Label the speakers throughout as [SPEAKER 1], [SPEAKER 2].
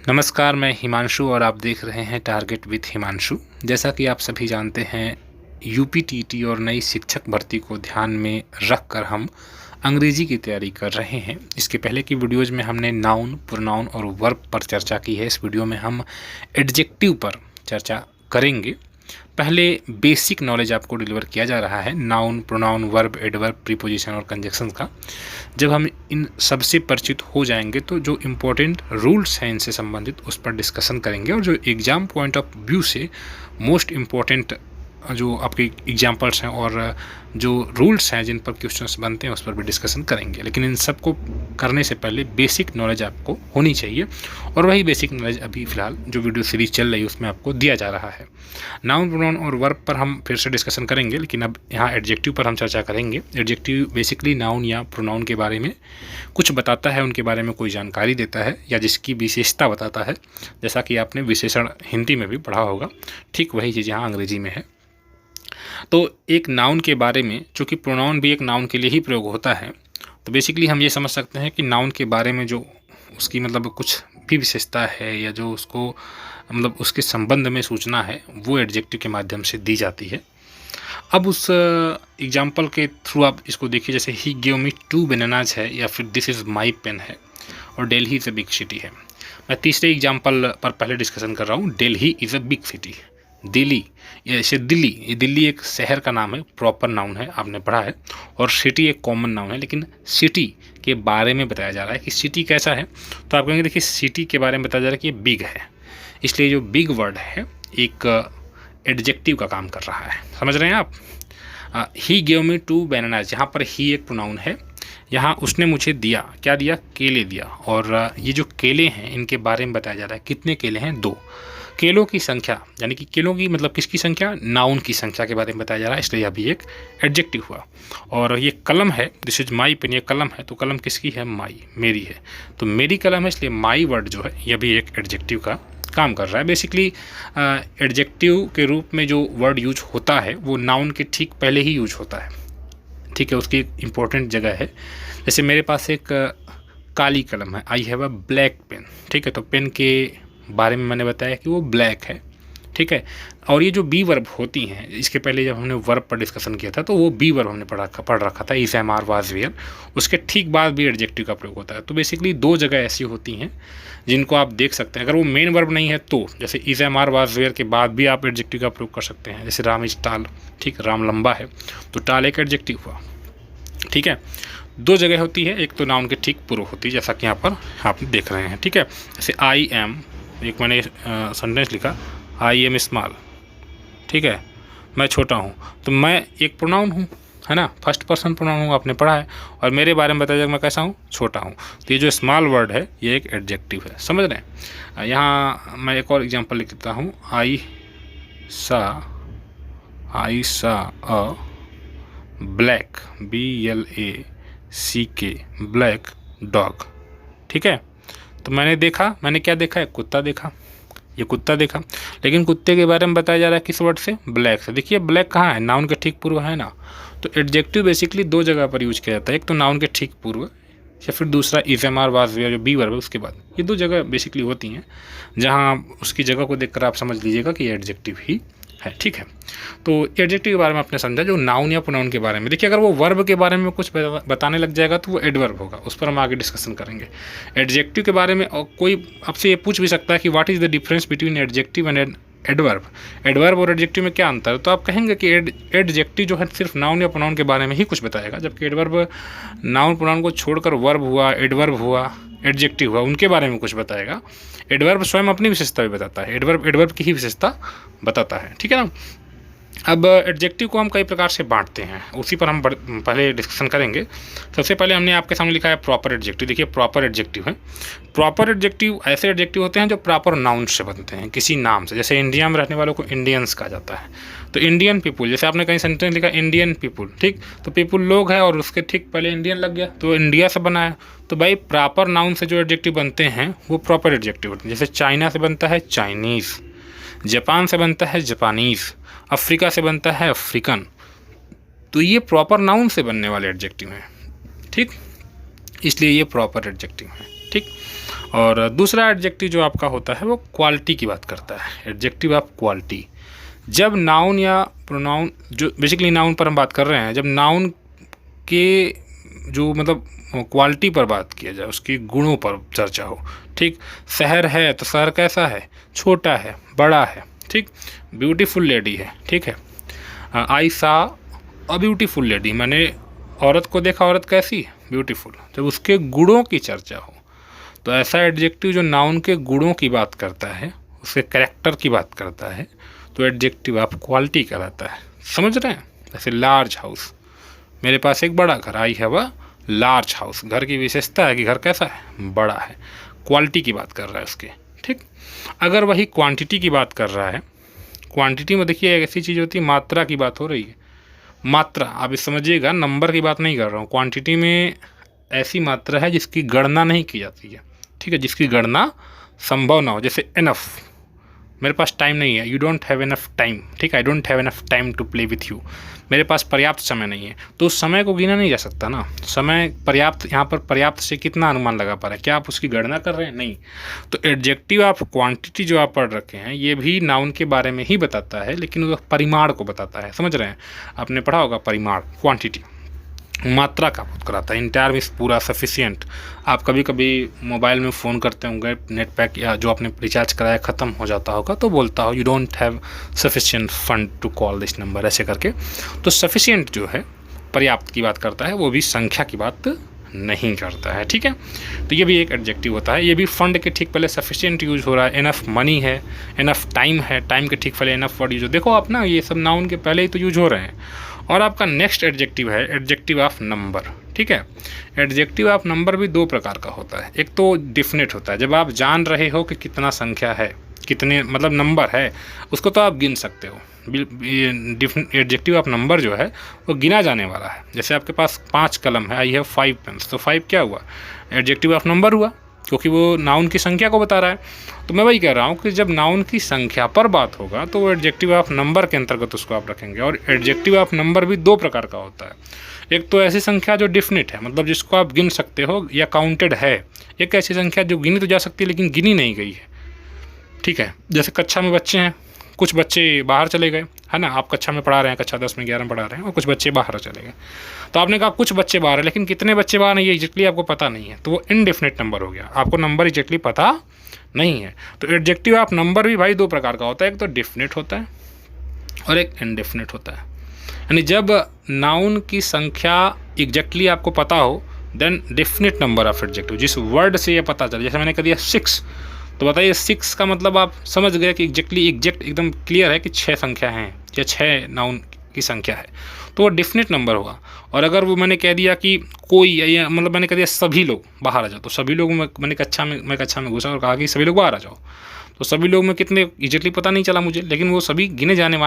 [SPEAKER 1] नमस्कार, मैं हिमांशु और आप देख रहे हैं टारगेट विथ हिमांशु। जैसा कि आप सभी जानते हैं, यूपीटीटी और नई शिक्षक भर्ती को ध्यान में रखकर हम अंग्रेजी की तैयारी कर रहे हैं। इसके पहले की वीडियोज़ में हमने नाउन, प्रोनाउन और वर्ब पर चर्चा की है। इस वीडियो में हम एडजेक्टिव पर चर्चा करेंगे। पहले बेसिक नॉलेज आपको डिलीवर किया जा रहा है noun, pronoun, verb, adverb, preposition और कंजक्शन का। जब हम इन सबसे परिचित हो जाएंगे तो जो इम्पोर्टेंट रूल्स हैं इनसे संबंधित उस पर डिस्कशन करेंगे, और जो एग्ज़ाम पॉइंट ऑफ व्यू से मोस्ट इम्पॉर्टेंट जो आपके एग्जाम्पल्स हैं और जो रूल्स हैं जिन पर क्वेश्चंस बनते हैं उस पर भी डिस्कशन करेंगे। लेकिन इन सब को करने से पहले बेसिक नॉलेज आपको होनी चाहिए, और वही बेसिक नॉलेज अभी फ़िलहाल जो वीडियो सीरीज चल रही है उसमें आपको दिया जा रहा है। नाउन, प्रोनाउन और वर्ब पर हम फिर से डिस्कशन करेंगे, लेकिन अब यहाँ एडजेक्टिव पर हम चर्चा करेंगे। एडजेक्टिव बेसिकली नाउन या प्रोनाउन के बारे में कुछ बताता है, उनके बारे में कोई जानकारी देता है या जिसकी विशेषता बताता है। जैसा कि आपने विशेषण हिंदी में भी पढ़ा होगा, ठीक वही चीज़ यहाँ अंग्रेजी में है। तो एक नाउन के बारे में, चूँकि प्रोनाउन भी एक नाउन के लिए ही प्रयोग होता है, तो बेसिकली हम ये समझ सकते हैं कि नाउन के बारे में जो उसकी मतलब कुछ भी विशेषता है या जो उसको मतलब उसके संबंध में सूचना है वो एडजेक्टिव के माध्यम से दी जाती है। अब उस एग्जाम्पल के थ्रू आप इसको देखिए, जैसे ही गिव मी 2 बनानाज है, या फिर दिस इज़ माई पेन है, और Delhi is a big city है। मैं तीसरे एग्जाम्पल पर पहले डिस्कशन कर रहा हूँ। Delhi is a big city. Delhi, ये दिल्ली एक शहर का नाम है, प्रॉपर नाउन है, आपने पढ़ा है। और सिटी एक कॉमन नाउन है, लेकिन सिटी के बारे में बताया जा रहा है कि सिटी कैसा है। तो आप कहेंगे देखिए सिटी के बारे में बताया जा रहा है कि ये बिग है, इसलिए जो बिग वर्ड है एक एडजेक्टिव का काम कर रहा है। समझ रहे हैं आप। ही गिव मी 2 बनानाज, यहाँ पर ही एक प्रोनाउन है, यहाँ उसने मुझे दिया, क्या दिया, केले दिया। और ये जो केले हैं इनके बारे में बताया जा रहा है। कितने केले हैं, 2। केलों की संख्या, यानी कि केलों की मतलब किसकी संख्या, नाउन की संख्या के बारे में बताया जा रहा है, इसलिए अभी एक एडजेक्टिव हुआ। और ये कलम है, दिस इज माई पेन, ये कलम है, तो कलम किसकी है, माई, मेरी है, तो मेरी कलम है, इसलिए माई वर्ड जो है यह भी एक एडजेक्टिव का काम कर रहा है। बेसिकली एडजेक्टिव के रूप में जो वर्ड यूज होता है वो नाउन के ठीक पहले ही यूज होता है, ठीक है, उसकी एक इम्पोर्टेंट जगह है। जैसे मेरे पास एक काली कलम है, I have a black pen, ठीक है, तो पेन के बारे में मैंने बताया कि वो ब्लैक है, ठीक है। और ये जो बी वर्ब होती हैं, इसके पहले जब हमने वर्ब पर डिस्कशन किया था तो वो बी वर्ब हमने पढ़ रखा था, is, am, are, was, were. उसके ठीक बाद भी एडजेक्टिव का प्रयोग होता है। तो बेसिकली 2 जगह ऐसी होती हैं जिनको आप देख सकते हैं। अगर वो मेन वर्ब नहीं है तो जैसे is, am, are, was, were के बाद भी आप एडजेक्टिव का प्रयोग कर सकते हैं। जैसे राम इज टाल, ठीक, राम लंबा है, तो टाल एक एडजेक्टिव हुआ, ठीक है। 2 जगह होती है, एक तो नाउन के ठीक पूर्व होती है, जैसा कि यहाँ पर आप देख रहे हैं, ठीक है। जैसे आई एम, एक मैंने सेंटेंस लिखा, आई एम स्मॉल, ठीक है, मैं छोटा हूँ, तो मैं एक प्रोनाउन हूँ, है ना, फर्स्ट पर्सन प्रोनाउन हूँ, आपने पढ़ा है। और मेरे बारे में बताया जाए मैं कैसा हूँ, छोटा हूँ, तो ये जो स्मॉल वर्ड है ये एक एडजेक्टिव है। समझ रहे हैं। यहाँ मैं एक और एग्जांपल लिख देता हूँ, आई सा अ ब्लैक, BLACK, ब्लैक डॉग, ठीक है। तो मैंने क्या देखा, एक कुत्ता देखा, ये कुत्ता देखा, लेकिन कुत्ते के बारे में बताया जा रहा है किस वर्ड से, ब्लैक से। देखिए ब्लैक कहाँ है, नाउन के ठीक पूर्व है ना। तो एडजेक्टिव बेसिकली 2 जगह पर यूज किया जाता है, एक तो नाउन के ठीक पूर्व या फिर दूसरा is, am, are, was, were जो बी वर्ब है उसके बाद। ये 2 जगह बेसिकली होती हैं जहाँ उसकी जगह को देखकर आप समझ लीजिएगा कि ये एडजेक्टिव ही है, ठीक है। तो एडजेक्टिव के बारे में आपने समझा। जो नाउन या प्रोनाउन के बारे में, देखिए अगर वो वर्ब के बारे में कुछ बताने लग जाएगा तो वो एडवर्ब होगा, उस पर हम आगे डिस्कशन करेंगे। एडजेक्टिव के बारे में कोई आपसे ये पूछ भी सकता है कि what is the difference between adjective and adverb. Adverb और एडजेक्टिव में क्या अंतर है, तो आप कहेंगे कि एडजेक्टिव जो है सिर्फ नाउन या प्रोनाउन के बारे में ही कुछ बताएगा, जबकि एडवर्ब नाउन प्रोनाउन को छोड़कर वर्ब हुआ, एडवर्ब हुआ, एडजेक्टिव हुआ, उनके बारे में कुछ बताएगा। एडवर्ब स्वयं अपनी विशेषता भी बताता है, एडवर्ब की ही विशेषता बताता है, ठीक है ना। अब एडजेक्टिव को हम कई प्रकार से बांटते हैं, उसी पर हम पहले डिस्कशन करेंगे। सबसे पहले हमने आपके सामने लिखा है प्रॉपर एडजेक्टिव। देखिए प्रॉपर एडजेक्टिव है, प्रॉपर एडजेक्टिव ऐसे एडजेक्टिव होते हैं जो प्रॉपर नाउन से बनते हैं, किसी नाम से। जैसे इंडिया में रहने वालों को इंडियंस कहा जाता है, तो इंडियन पीपुल, जैसे आपने कहीं सेंटेंस लिखा इंडियन पीपुल, ठीक, तो पीपुल लोग है और उसके ठीक पहले इंडियन लग गया तो इंडिया से बना है। तो भाई प्रॉपर नाउन से जो एडजेक्टिव बनते हैं वो प्रॉपर एडजेक्टिव होते हैं। जैसे चाइना से बनता है चाइनीज़, जापान से बनता है जापानीज़, अफ्रीका से बनता है अफ्रीकन, तो ये प्रॉपर नाउन से बनने वाले एडजेक्टिव हैं, ठीक, इसलिए ये प्रॉपर एडजेक्टिव हैं, ठीक। ठीक। और दूसरा एडजेक्टिव जो आपका होता है वो क्वालिटी की बात करता है, एडजेक्टिव ऑफ क्वालिटी। जब नाउन या प्रोनाउन, जो बेसिकली नाउन पर हम बात कर रहे हैं, जब नाउन के जो मतलब क्वालिटी पर बात किया जाए, उसकी गुणों पर चर्चा हो, ठीक। शहर है तो शहर कैसा है, छोटा है, बड़ा है, ठीक। ब्यूटीफुल लेडी है, ठीक है। आई सा अ ब्यूटीफुल लेडी, मैंने औरत को देखा, औरत कैसी है, ब्यूटीफुल। जब उसके गुणों की चर्चा हो तो ऐसा एडजेक्टिव जो नाउन के गुणों की बात करता है, उसके कैरेक्टर की बात करता है, तो एडजेक्टिव ऑफ क्वालिटी कहलाता है। समझ रहे हैं? जैसे लार्ज हाउस, मेरे पास एक बड़ा घर, आई हैव अ लार्ज हाउस। घर की विशेषता है कि घर कैसा है, बड़ा है। क्वालिटी की बात कर रहा है उसके, ठीक। अगर वही क्वांटिटी की बात कर रहा है, क्वांटिटी में देखिए एक ऐसी चीज़ होती है, मात्रा की बात हो रही है। मात्रा, आप इस समझिएगा, नंबर की बात नहीं कर रहा हूँ। क्वांटिटी में ऐसी मात्रा है जिसकी गणना नहीं की जाती है, ठीक है, जिसकी गणना संभव ना हो। जैसे इनफ, मेरे पास टाइम नहीं है, you don't have enough time, ठीक है, I don't have enough time to play with you, मेरे पास पर्याप्त समय नहीं है। तो उस समय को गिना नहीं जा सकता ना। समय पर्याप्त, यहाँ पर पर्याप्त से कितना अनुमान लगा पा रहे हैं, क्या आप उसकी गणना कर रहे हैं, नहीं। तो एडजेक्टिव ऑफ क्वांटिटी जो आप पढ़ रखे हैं, ये भी नाउन के बारे में ही बताता है, लेकिन वो परिमाण को बताता है। समझ रहे हैं? आपने पढ़ा होगा परिमाण, क्वांटिटी, मात्रा का बात कराता है। इंटायर मीन्स पूरा, सफिशिएंट। आप कभी कभी मोबाइल में फ़ोन करते होंगे, नेट पैक या जो आपने रिचार्ज कराया ख़त्म हो जाता होगा, तो बोलता हो you don't have sufficient fund to call this number, ऐसे करके। तो सफिशिएंट जो है पर्याप्त की बात करता है, वो भी संख्या की बात नहीं करता है, ठीक है। तो ये भी एक एडजेक्टिव होता है। ये भी फंड के ठीक पहले सफिशिएंट यूज हो रहा है, इनफ मनी है, इनफ टाइम है, टाइम के ठीक पहले इनफ वर्ड यूज हो। देखो आप ना, ये सब नाउन के पहले ही तो यूज हो रहे हैं। और आपका नेक्स्ट एडजेक्टिव है एडजेक्टिव ऑफ नंबर, ठीक है। एडजेक्टिव ऑफ नंबर भी दो प्रकार का होता है। एक तो डिफिनिट होता है, जब आप जान रहे हो कि कितना संख्या है, कितने मतलब नंबर है, उसको तो आप गिन सकते हो। एडजेक्टिव ऑफ नंबर जो है वो गिना जाने वाला है। जैसे आपके पास 5 कलम है, आई हैव 5 पेन्स, तो 5 क्या हुआ, एडजेक्टिव ऑफ नंबर हुआ, क्योंकि वो नाउन की संख्या को बता रहा है। तो मैं वही कह रहा हूँ कि जब नाउन की संख्या पर बात होगा तो वो एडजेक्टिव ऑफ नंबर के अंतर्गत उसको आप रखेंगे। और एडजेक्टिव ऑफ नंबर भी दो प्रकार का होता है। एक तो ऐसी संख्या जो डिफिनिट है, मतलब जिसको आप गिन सकते हो या काउंटेड है। एक ऐसी संख्या जो गिनी तो जा सकती है लेकिन गिनी नहीं गई है, ठीक है। जैसे कक्षा में बच्चे हैं, कुछ बच्चे बाहर चले गए, है ना, आप कक्षा में पढ़ा रहे हैं, कक्षा 10 में 11 में पढ़ा रहे हैं, और कुछ बच्चे बाहर चले गए। तो आपने कहा कुछ बच्चे बाहर है, लेकिन कितने बच्चे बाहर हैं ये एग्जैक्टली आपको पता नहीं है, तो वो इनडेफिनिट नंबर हो गया, आपको नंबर एग्जैक्टली पता नहीं है। तो एडजेक्टिव ऑफ नंबर भी भाई दो प्रकार का होता है, एक तो डिफिनिट होता है और एक इनडेफिनिट होता है। यानी जब नाउन की संख्या एग्जैक्टली आपको पता हो, then definite number of adjective. जिस वर्ड से ये पता चले, जैसे मैंने कह दिया 6, तो बताइए 6 का मतलब आप समझ गए कि एग्जैक्ट एकदम क्लियर है कि 6 संख्या हैं या 6 नाउन की संख्या है, तो वो डेफिनेट नंबर होगा। और अगर वो मैंने कह दिया कि कोई, या मतलब मैंने कह दिया सभी लोग बाहर आ जाओ, तो सभी लोग मैं कक्षा में घुसा और कहा कि सभी लोग बाहर आ जाओ, तो सभी लोग में कितने एग्जैक्टली पता नहीं चला मुझे, लेकिन वो सभी गिने जाने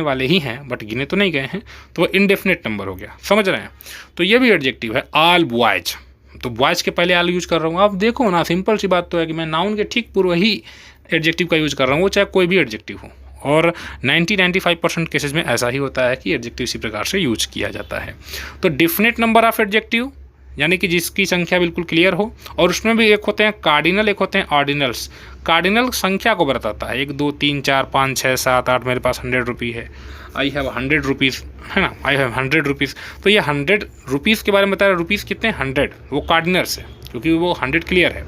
[SPEAKER 1] वाले ही हैं, बट गिने तो नहीं गए हैं, तो वो इनडेफिनेट नंबर हो गया। समझ रहे हैं? तो ये भी एडजेक्टिव है। ऑल बॉयज, तो बॉयज़ के पहले आल यूज कर रहा हूँ। आप देखो ना, सिंपल सी बात तो है कि मैं नाउन के ठीक पूर्व ही एडजेक्टिव का यूज़ कर रहा हूँ, वो चाहे कोई भी एडजेक्टिव हो। और 90-95% केसेस में ऐसा ही होता है कि एडजेक्टिव इसी प्रकार से यूज किया जाता है। तो डिफिनिट नंबर ऑफ एडजेक्टिव यानी कि जिसकी संख्या बिल्कुल क्लियर हो, और उसमें भी एक होते हैं कार्डिनल, एक होते हैं ऑर्डिनल्स। कार्डिनल संख्या को बताता है, 1 2 3 4 5 6 7 8, मेरे पास 100 रुपये है, आई हैव 100 रुपीज़, है ना, आई हैव 100 रुपीज़। तो ये 100 रुपीज़ के बारे में बता रहा है, रुपीज़ कितने, 100, वो कार्डिनल्स है, क्योंकि वो 100 क्लियर है।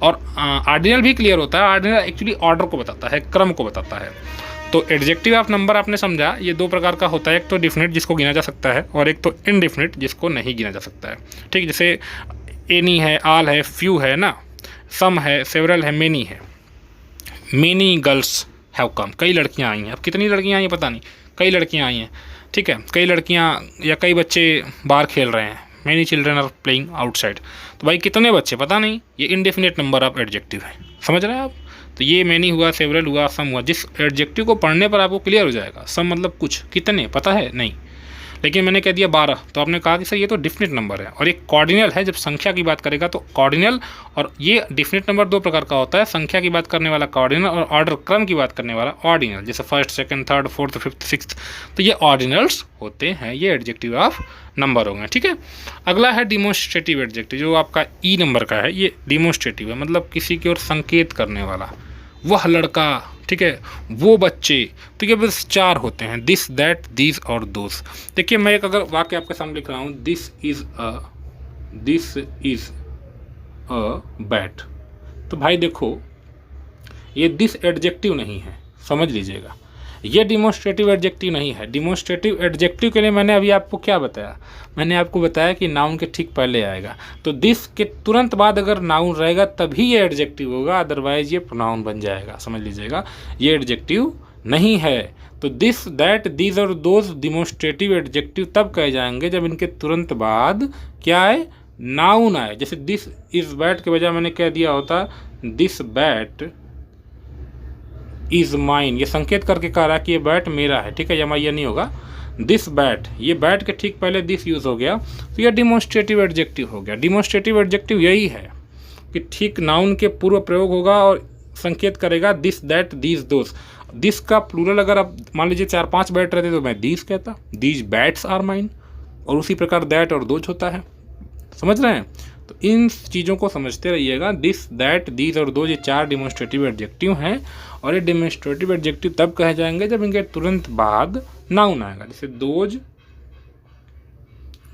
[SPEAKER 1] और ऑर्डिनल भी क्लियर होता है। ऑर्डिनल एक्चुअली ऑर्डर को बताता है, क्रम को बताता है। तो एडजेक्टिव ऑफ नंबर आपने समझा, ये दो प्रकार का होता है, एक तो डिफिनिट जिसको गिना जा सकता है, और एक तो इनडिफिनिट जिसको नहीं गिना जा सकता है, ठीक। जैसे एनी है, ऑल है, फ्यू है ना, सम है, सेवरल है, मेनी है। मेनी गर्ल्स हैव कम, कई लड़कियां आई हैं। अब कितनी लड़कियां आई हैं पता नहीं, कई लड़कियां आई हैं, ठीक है। कई लड़कियां या कई बच्चे बाहर खेल रहे हैं, many children are playing outside. तो भाई कितने बच्चे पता नहीं, ये इनडेफिनिट नंबर ऑफ एडजेक्टिव है। समझ रहे हैं आप? तो ये मैनी हुआ, सेवरल हुआ, सम हुआ। जिस एडजेक्टिव को पढ़ने पर आपको क्लियर हो जाएगा, सम मतलब कुछ, कितने पता है नहीं, लेकिन मैंने कह दिया 12, तो आपने कहा कि सर ये तो डिफिनिट नंबर है। और ये कॉर्डिनल है, जब संख्या की बात करेगा तो कॉर्डिनल, और ये डिफिनिट नंबर दो प्रकार का होता है, संख्या की बात करने वाला कॉर्डिनल और ऑर्डर क्रम की बात करने वाला ऑर्डिनल, जैसे first, second, third, fourth, fifth, sixth, तो ये ऑर्डिनल्स होते हैं, ये एडजेक्टिव ऑफ नंबर हो गए। ठीक है, अगला है डिमोन्स्ट्रेटिव एडजेक्टिव, जो आपका ई नंबर का है, ये डिमोन्स्ट्रेटिव है, मतलब किसी की ओर संकेत करने वाला, वह लड़का, ठीक है, वो बच्चे। तो ये बस 4 होते हैं, दिस, दैट, दीज और दोस। देखिए मैं एक अगर वाक्य आपके सामने लिख रहा हूँ, दिस इज अ बैट, तो भाई देखो ये दिस एडजेक्टिव नहीं है, समझ लीजिएगा, ये डिमोन्स्ट्रेटिव एडजेक्टिव नहीं है। डिमोन्स्ट्रेटिव एडजेक्टिव के लिए मैंने अभी आपको क्या बताया, मैंने आपको बताया कि नाउन के ठीक पहले आएगा, तो दिस के तुरंत बाद अगर नाउन रहेगा तभी ये एडजेक्टिव होगा, अदरवाइज ये प्रोनाउन बन जाएगा, समझ लीजिएगा, ये एडजेक्टिव नहीं है। तो दिस, दैट, दीज और दोज डिमोन्स्ट्रेटिव एडजेक्टिव तब कहे जाएंगे जब इनके तुरंत बाद क्या आए, नाउन आए। जैसे दिस इज बैट के बजाय मैंने कह दिया होता दिस बैट इज माइन, ये संकेत करके कह रहा है कि ये बैट मेरा है, ठीक है, ये नहीं होगा, दिस बैट, ये बैट के ठीक पहले दिस यूज हो गया, तो ये डिमोन्स्ट्रेटिव एडजेक्टिव हो गया। डिमोन्स्ट्रेटिव एडजेक्टिव यही है कि ठीक नाउन के पूर्व प्रयोग होगा और संकेत करेगा this, that, these, those. This का प्लूरल अगर आप मान लीजिए 4-5 बैट रहते तो मैं दीज कहता, दीज बैट्स आर माइन, और उसी प्रकार दैट और दोज होता है, समझ रहे हैं। तो इन चीज़ों को समझते रहिएगा, दिस, दैट, दीज और दोज, ये 4 डिमोन्स्ट्रेटिव एडजेक्टिव हैं, और ये डिमोन्स्ट्रेटिव एडजेक्टिव तब कहे जाएंगे जब इनके तुरंत बाद नाउन आएगा। जैसे दोज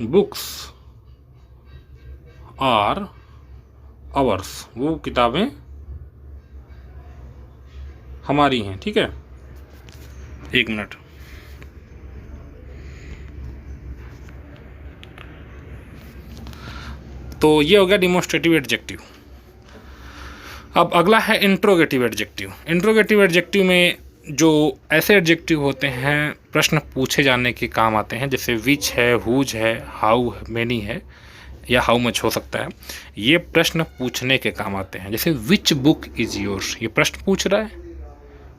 [SPEAKER 1] बुक्स आर आवर्स, वो किताबें हमारी हैं, ठीक है। 1 मिनट, तो ये हो गया डिमोन्स्ट्रेटिव एडजेक्टिव। अब अगला है इंट्रोगेटिव एडजेक्टिव। इंट्रोगेटिव एडजेक्टिव में जो ऐसे एडजेक्टिव होते हैं प्रश्न पूछे जाने के काम आते हैं, जैसे विच है, हुज है, हाउ मेनी है, या हाउ मच हो सकता है, ये प्रश्न पूछने के काम आते हैं। जैसे विच बुक इज़ योर्स, ये प्रश्न पूछ रहा है,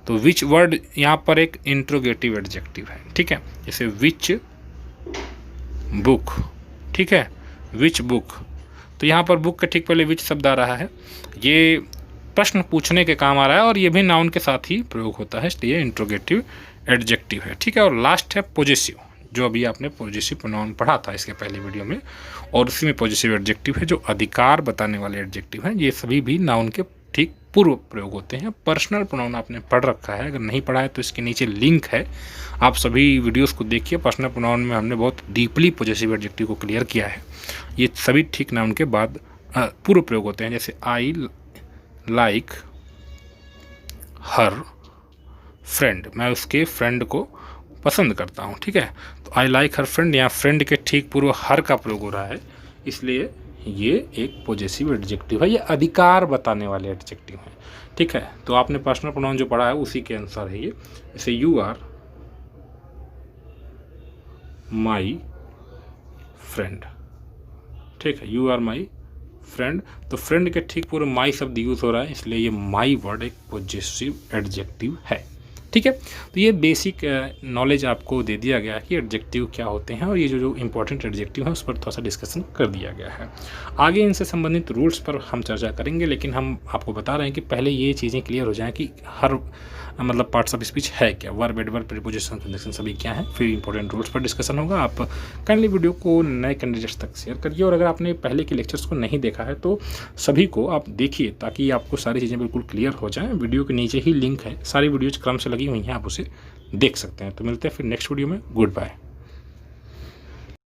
[SPEAKER 1] तो विच वर्ड यहाँ पर एक इंट्रोगेटिव एडजेक्टिव है, ठीक है। जैसे विच बुक, ठीक है, विच बुक, तो यहाँ पर बुक के ठीक पहले विच शब्द आ रहा है, ये प्रश्न पूछने के काम आ रहा है, और ये भी नाउन के साथ ही प्रयोग होता है, इसलिए इंट्रोगेटिव एडजेक्टिव है, ठीक है। और लास्ट है पॉजेसिव, जो अभी आपने पॉजेसिव प्रोनाउन पढ़ा था इसके पहले वीडियो में, और उसी में पॉजेसिव एडजेक्टिव है जो अधिकार बताने वाले एडजेक्टिव हैं। ये सभी भी नाउन के ठीक पूर्व प्रयोग होते हैं। पर्सनल प्रोनाउन आपने पढ़ रखा है, अगर नहीं पढ़ा है तो इसके नीचे लिंक है, आप सभी वीडियोस को देखिए। पर्सनल प्रोनाउन में हमने बहुत डीपली पॉजेसिव एडजेक्टिव को क्लियर किया है। ये सभी ठीक नाउन के बाद पूर्व प्रयोग होते हैं। जैसे आई लाइक हर फ्रेंड, मैं उसके फ्रेंड को पसंद करता हूँ, ठीक है। तो आई लाइक हर फ्रेंड, यहाँ फ्रेंड के ठीक पूर्व हर का प्रयोग हो रहा है, इसलिए ये एक पॉजेसिव एडजेक्टिव है, ये अधिकार बताने वाले एडजेक्टिव हैं, ठीक है। तो आपने पर्सनल प्रोनाउन जो पढ़ा है उसी के अनुसार है ये। जैसे यू आर माई फ्रेंड, ठीक है, यू आर माई फ्रेंड, तो फ्रेंड के ठीक पूर्व माई शब्द यूज हो रहा है, इसलिए ये माई वर्ड एक पॉजेसिव एडजेक्टिव है, ठीक है। तो ये बेसिक नॉलेज आपको दे दिया गया है कि एडजेक्टिव क्या होते हैं, और ये जो इंपॉर्टेंट एडजेक्टिव है उस पर थोड़ा सा डिस्कशन कर दिया गया है। आगे इनसे संबंधित रूल्स पर हम चर्चा करेंगे, लेकिन हम आपको बता रहे हैं कि पहले ये चीज़ें क्लियर हो जाएं कि हर मतलब पार्ट्स ऑफ स्पीच है क्या, वर्ब, एडवर्ब, प्रीपोजिशन, कंजंक्शन सभी क्या है, फिर इंपॉर्टेंट रूल्स पर डिस्कशन होगा। आप काइंडली वीडियो को नए कैंडिडेट्स तक शेयर करिए, और अगर आपने पहले के लेक्चर्स को नहीं देखा है तो सभी को आप देखिए, ताकि आपको सारी चीज़ें बिल्कुल क्लियर हो जाएं। वीडियो के नीचे ही लिंक है, सारी वीडियोज क्रम से लगी हुई हैं, आप उसे देख सकते हैं। तो मिलते हैं फिर नेक्स्ट वीडियो में, गुड बाय।